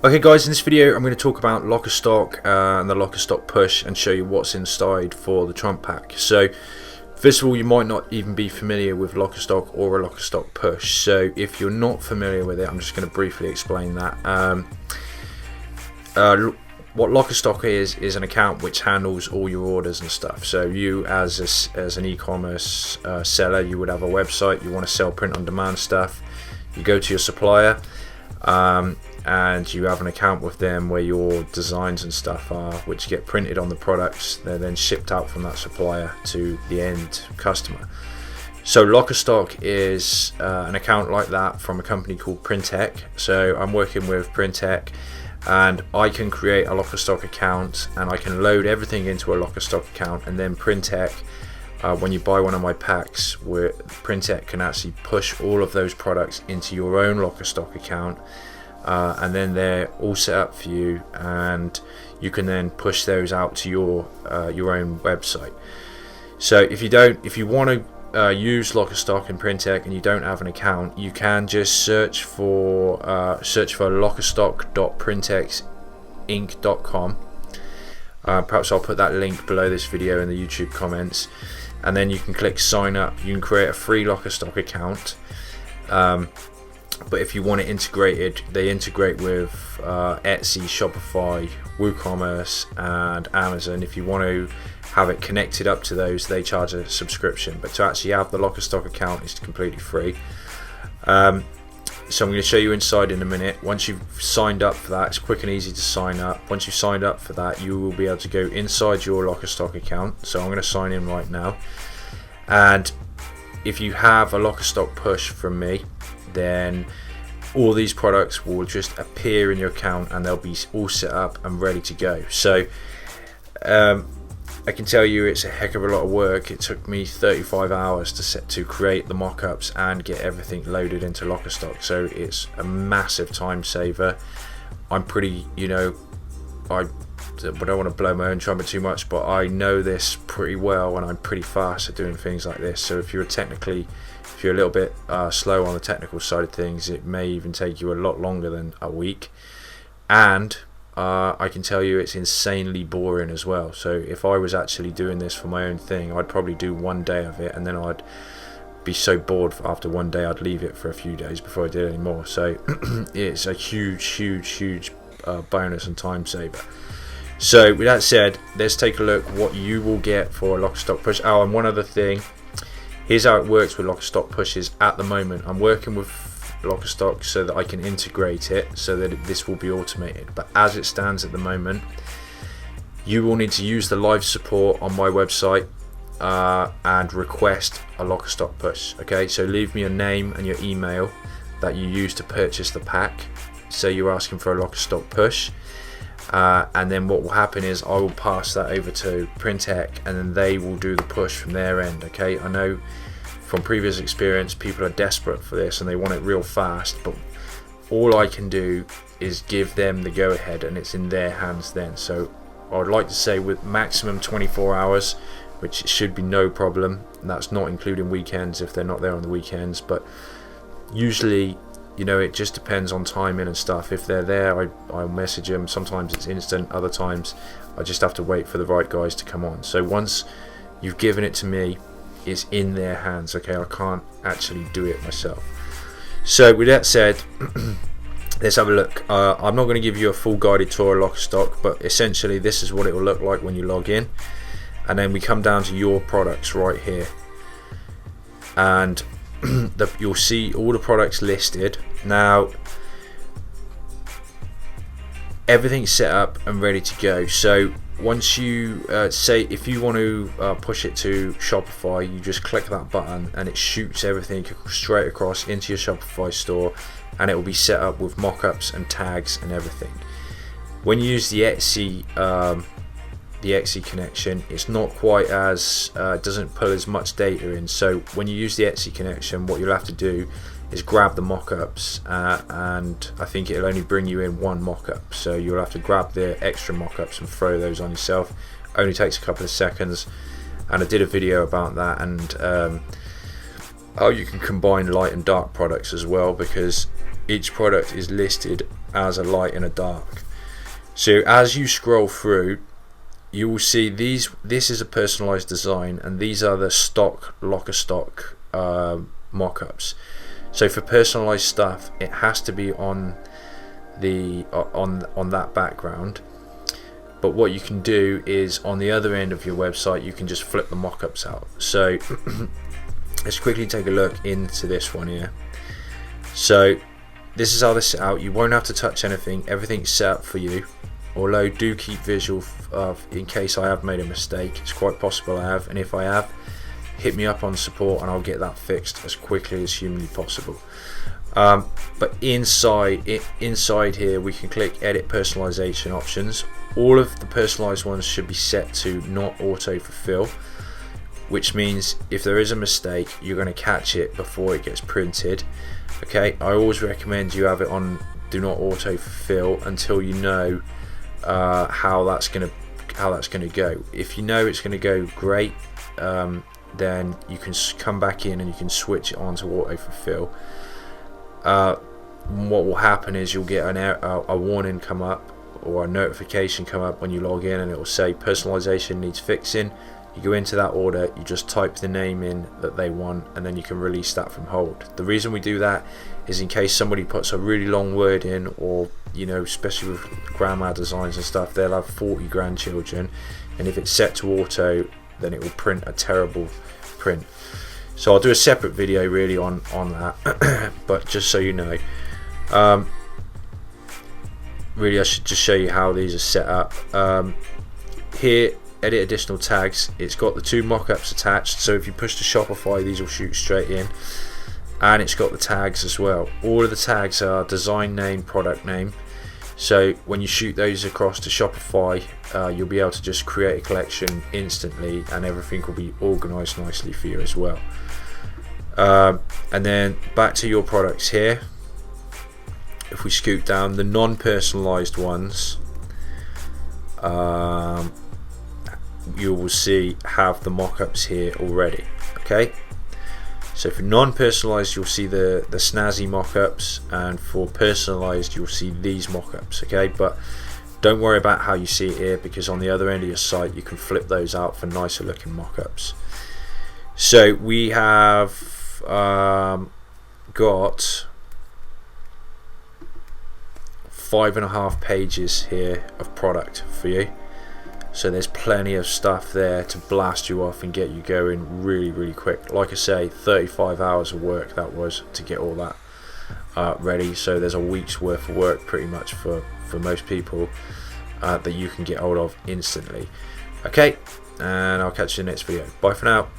Okay guys, in this video I'm going to talk about Lockerstock and the Lockerstock push and show you what's inside for the Trump pack. So first of all, you might not even be familiar with Lockerstock or a Lockerstock push. So if you're not familiar with it, I'm just going to briefly explain that. What Lockerstock is an account which handles all your orders and stuff. So you as an e-commerce seller, you would have a website, you want to sell print on demand stuff, you go to your supplier, and you have an account with them where your designs and stuff are, which get printed on the products. They're then shipped out from that supplier to the end customer. So Lockerstock is an account like that from a company called Printech. So I'm working with Printech, and I can create a Lockerstock account and I can load everything into a Lockerstock account, and then Printech, when you buy one of my packs, where Printech can actually push all of those products into your own Lockerstock account, and then they're all set up for you, and you can then push those out to your own website. So if you want to use Lockerstock and Printech and you don't have an account, you can just search for lockerstock.printexinc.com. Perhaps I'll put that link below this video in the YouTube comments, and then you can click sign up. You can create a free Lockerstock account, but if you want it integrated, they integrate with Etsy, Shopify, WooCommerce and Amazon. If you want to have it connected up to those, they charge a subscription, but to actually have the Lockerstock account is completely free. So I'm going to show you inside in a minute. Once you've signed up for that, it's quick and easy to sign up. Once you've signed up for that, you will be able to go inside your Lockerstock account. So I'm going to sign in right now, and if you have a Lockerstock push from me, then all these products will just appear in your account and they'll be all set up and ready to go. So I can tell you it's a heck of a lot of work. It took me 35 hours to create the mock-ups and get everything loaded into Lockerstock, so it's a massive time saver. I'm pretty, I don't want to blow my own trumpet too much, but I know this pretty well and I'm pretty fast at doing things like this. So if you're a little bit slow on the technical side of things, it may even take you a lot longer than a week. And I can tell you it's insanely boring as well. So if I was actually doing this for my own thing, I'd probably do one day of it, and then I'd be so bored after one day I'd leave it for a few days before I did any more. So it's a huge bonus and time saver. So with that said, let's take a look what you will get for a Lockerstock push. Oh, and one other thing, here's how it works with Lockerstock pushes at the moment. I'm working with Lockerstock so that I can integrate it so that this will be automated, but as it stands at the moment, you will need to use the live support on my website and request a Lockerstock push. Okay, so leave me your name and your email that you use to purchase the pack. So you're asking for a Lockerstock push, and then what will happen is I will pass that over to Printech, and then they will do the push from their end. Okay, I know from previous experience people are desperate for this and they want it real fast, but all I can do is give them the go ahead and it's in their hands then. So I would like to say with maximum 24 hours, which should be no problem, and that's not including weekends if they're not there on the weekends. But usually, it just depends on timing and stuff. If they're there, I'll message them. Sometimes it's instant, other times I just have to wait for the right guys to come on. So once you've given it to me, it's in their hands. Okay, I can't actually do it myself. So with that said, let's have a look. I'm not going to give you a full guided tour of Lockerstock, but essentially this is what it will look like when you log in, and then we come down to your products right here, and you'll see all the products listed. Now everything's set up and ready to go. So once you say if you want to push it to Shopify, you just click that button and it shoots everything straight across into your Shopify store, and it will be set up with mock-ups and tags and everything. When you use the Etsy connection, it's not quite as it doesn't pull as much data in. So when you use the Etsy connection, what you'll have to do is grab the mock-ups, and I think it'll only bring you in one mock-up, so you'll have to grab the extra mock-ups and throw those on yourself. Only takes a couple of seconds, and I did a video about that, and how you can combine light and dark products as well, because each product is listed as a light and a dark. So as you scroll through, you will see this is a personalized design, and these are the stock Lockerstock mock-ups. So for personalized stuff, it has to be on the on that background. But what you can do is on the other end of your website, you can just flip the mock-ups out. So let's quickly take a look into this one here. So this is how this is set out. You won't have to touch anything. Everything's set up for you. Although do keep visual in case I have made a mistake. It's quite possible I have, and if I have, hit me up on support and I'll get that fixed as quickly as humanly possible. But inside here we can click edit personalization options. All of the personalized ones should be set to not auto fulfill, which means if there is a mistake, you're going to catch it before it gets printed. Okay, I always recommend you have it on do not auto fulfill until you know how that's going to go. If you know it's going to go great, then you can come back in and you can switch it on to auto fulfill. What will happen is you'll get a warning come up, or a notification come up when you log in, and it will say personalization needs fixing. You go into that order, you just type the name in that they want, and then you can release that from hold. The reason we do that is in case somebody puts a really long word in, or especially with grandma designs and stuff, they'll have 40 grandchildren, and if it's set to auto, then it will print a terrible print. So I'll do a separate video really on that, but just so you know, really I should just show you how these are set up. Here, edit additional tags. It's got the two mock-ups attached, so if you push to Shopify, these will shoot straight in, and it's got the tags as well. All of the tags are design name, product name, so when you shoot those across to Shopify, you'll be able to just create a collection instantly, and everything will be organized nicely for you as well. And then back to your products here. If we scoot down, the non-personalized ones, you will see have the mock-ups here already. Okay, so for non-personalized, you'll see the snazzy mock-ups, and for personalized, you'll see these mock-ups. Okay, but don't worry about how you see it here, because on the other end of your site you can flip those out for nicer looking mock-ups. So we have got 5.5 pages here of product for you, so there's plenty of stuff there to blast you off and get you going really quick. Like I say, 35 hours of work that was to get all that ready, so there's a week's worth of work pretty much for most people that you can get hold of instantly. Okay, and I'll catch you in the next video. Bye for now.